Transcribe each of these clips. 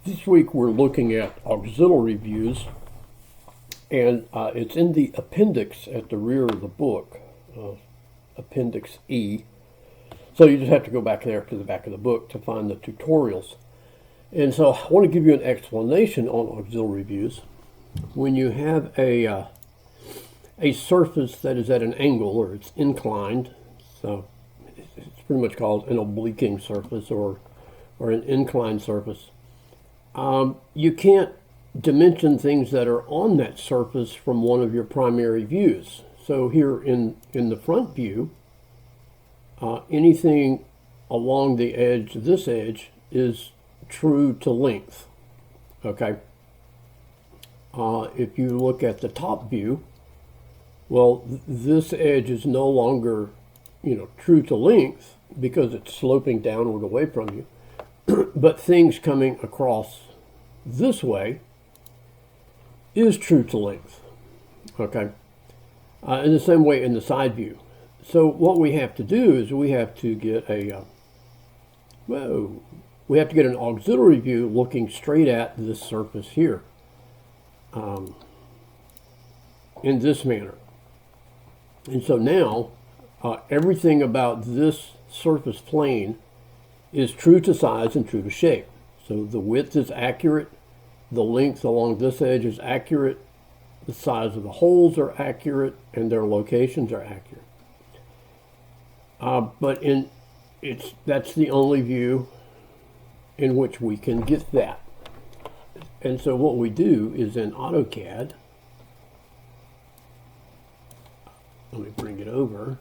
This week we're looking at auxiliary views, and it's in the appendix at the rear of the book, Appendix E. So you just have to go back there to the back of the book to find the tutorials. And so I want to give you an explanation on auxiliary views. When you have a surface that is at an angle, or it's inclined, so it's pretty much called an obliquing surface or an inclined surface. You can't dimension things that are on that surface from one of your primary views. So here in the front view, anything along the edge, this edge, is true to length. Okay. If you look at the top view, well, this edge is no longer, true to length because it's sloping downward away from you. But things coming across this way is true to length. Okay. In the same way in the side view. So what we have to do is we have to get an auxiliary view looking straight at this surface here, in this manner. And so now everything about this surface plane is true to size and true to shape. So the width is accurate, the length along this edge is accurate, the size of the holes are accurate, and their locations are accurate. But that's the only view in which we can get that. And so what we do is in AutoCAD, let me bring it over.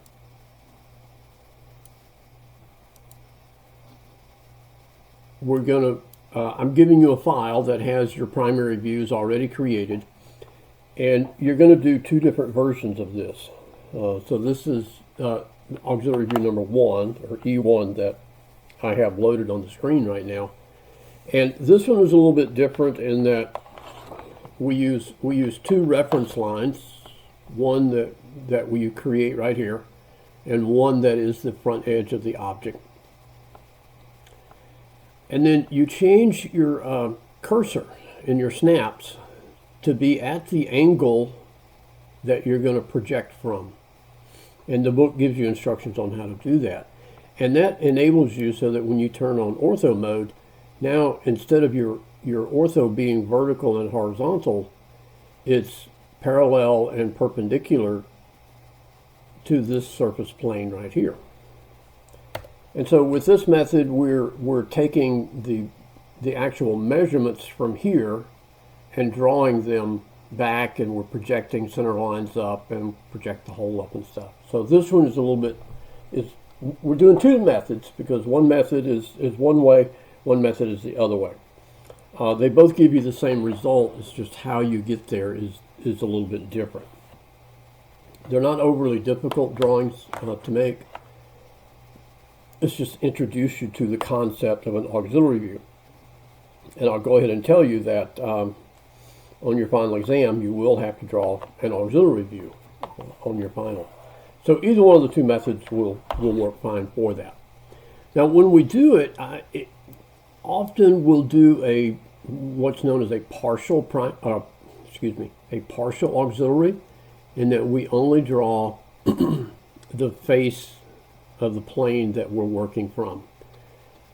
We're going to, I'm giving you a file that has your primary views already created, and you're going to do two different versions of this. So this is auxiliary view number 1, or E1, that I have loaded on the screen right now. And this one is a little bit different in that we use two reference lines, one that we create right here, and one that is the front edge of the object. And then you change your cursor in your snaps to be at the angle that you're going to project from. And the book gives you instructions on how to do that. And that enables you so that when you turn on ortho mode, now instead of your ortho being vertical and horizontal, it's parallel and perpendicular to this surface plane right here. And so with this method, we're taking the actual measurements from here and drawing them back, and we're projecting center lines up and project the hole up and stuff. So this one is a little bit, we're doing two methods because one method is one way, one method is the other way. They both give you the same result, it's just how you get there is a little bit different. They're not overly difficult drawings to make. Let's just introduce you to the concept of an auxiliary view. And I'll go ahead and tell you that on your final exam, you will have to draw an auxiliary view on your final. So either one of the two methods will work fine for that. Now, when we do it, often we'll do what's known as a partial auxiliary, in that we only draw the face of the plane that we're working from.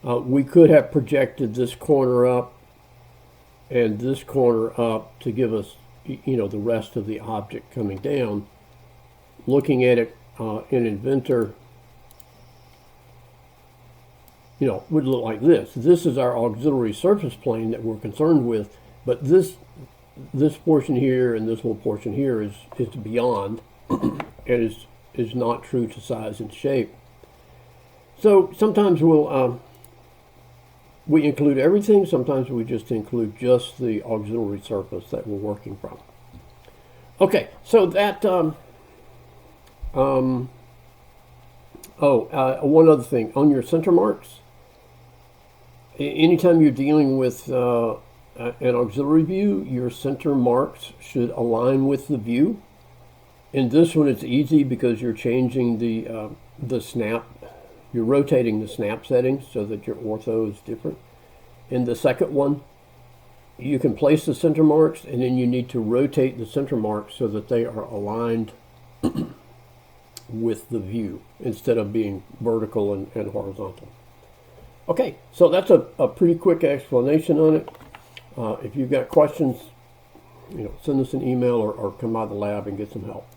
We could have projected this corner up and this corner up to give us, the rest of the object coming down. Looking at it in Inventor, would look like this. This is our auxiliary surface plane that we're concerned with, but this portion here and this little portion here is beyond and is not true to size and shape. So sometimes we include everything, sometimes we just include just the auxiliary surface that we're working from. Okay, so that, one other thing, on your center marks, anytime you're dealing with an auxiliary view, your center marks should align with the view. In this one, it's easy because you're changing the snap. You're rotating the snap settings so that your ortho is different. In the second one, you can place the center marks, and then you need to rotate the center marks so that they are aligned with the view instead of being vertical and horizontal. Okay, so that's a pretty quick explanation on it. If you've got questions, send us an email or come by the lab and get some help.